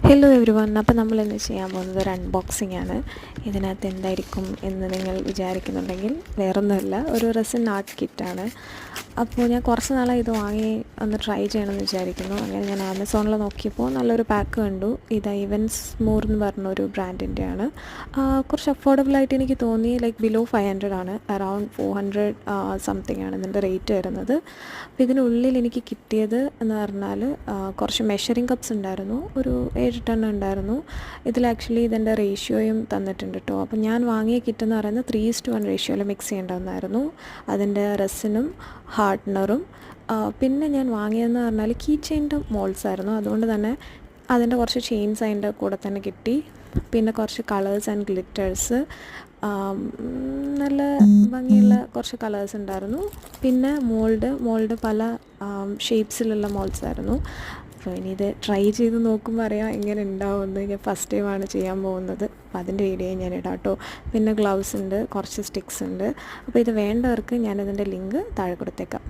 Hello every one. അപ്പോൾ നമ്മളിന്ന് ചെയ്യാൻ പോകുന്നത് ഒരു അൺബോക്സിംഗ് ആണ്. ഇതിനകത്ത് എന്തായിരിക്കും എന്ന് നിങ്ങൾ വിചാരിക്കുന്നുണ്ടെങ്കിൽ വേറൊന്നുമല്ല, ഒരു റെസിൻ ആർട്ട് കിറ്റാണ്. അപ്പോൾ ഞാൻ കുറച്ച് നാളായി ഇത് വാങ്ങി ഒന്ന് ട്രൈ ചെയ്യണമെന്ന് വിചാരിക്കുന്നു. അങ്ങനെ ഞാൻ ആമസോണിൽ നോക്കിയപ്പോൾ നല്ലൊരു പാക്ക് കണ്ടു. ഇത് ഇവൻസ് മോർ എന്ന് പറഞ്ഞൊരു ബ്രാൻഡിൻ്റെയാണ്. കുറച്ച് അഫോർഡബിളായിട്ട് എനിക്ക് തോന്നി. ലൈക്ക് ബിലോ 500 ആണ്, അറൗണ്ട് 400 സംതിങ് ആണ് ഇതിൻ്റെ റേറ്റ് വരുന്നത്. അപ്പോൾ ഇതിനുള്ളിൽ എനിക്ക് കിട്ടിയത് എന്ന് പറഞ്ഞാൽ കുറച്ച് മെഷറിംഗ് കപ്സ് ഉണ്ടായിരുന്നു, ഒരു 7 ഉണ്ടായിരുന്നു. ഇതിൽ ആക്ച്വലി ഇതിൻ്റെ റേഷ്യോയും തന്നിട്ടുണ്ട് കേട്ടോ. അപ്പോൾ ഞാൻ വാങ്ങിയ കിറ്റെന്ന് പറയുന്നത് 3:1 റേഷ്യോയിൽ മിക്സ് ചെയ്യേണ്ടതെന്നായിരുന്നു. അതിൻ്റെ റെസിനും ഹാർഡ്നറും പിന്നെ ഞാൻ വാങ്ങിയതെന്ന് പറഞ്ഞാൽ കീ ചെയിൻ്റെ മോൾസ് ആയിരുന്നു. അതുകൊണ്ട് തന്നെ അതിൻ്റെ കുറച്ച് ചെയിൻസ് അതിൻ്റെ കൂടെ തന്നെ കിട്ടി. പിന്നെ കുറച്ച് കളേഴ്സ് ആൻഡ് ഗ്ലിറ്റേഴ്സ്, നല്ല ഭംഗിയുള്ള കുറച്ച് കളേഴ്സ് ഉണ്ടായിരുന്നു. പിന്നെ മോൾഡ് പല ഷേപ്സിലുള്ള മോൾഡ്സ് ആയിരുന്നു. അപ്പോൾ ഇനി ഇത് ട്രൈ ചെയ്ത് നോക്കുമ്പോൾ അറിയാം എങ്ങനെ ഉണ്ടാവുമെന്ന്. ഞാൻ ഫസ്റ്റ് ടൈമാണ് ചെയ്യാൻ പോകുന്നത്, അപ്പോൾ അതിൻ്റെ വീഡിയോ ഞാൻ ഇടാം കേട്ടോ. പിന്നെ ഗ്ലൗസ് ഉണ്ട്, കുറച്ച് സ്റ്റിക്സ് ഉണ്ട്. അപ്പോൾ ഇത് വേണ്ടവർക്ക് ഞാനിതിൻ്റെ ലിങ്ക് താഴെ കൊടുത്തേക്കാം.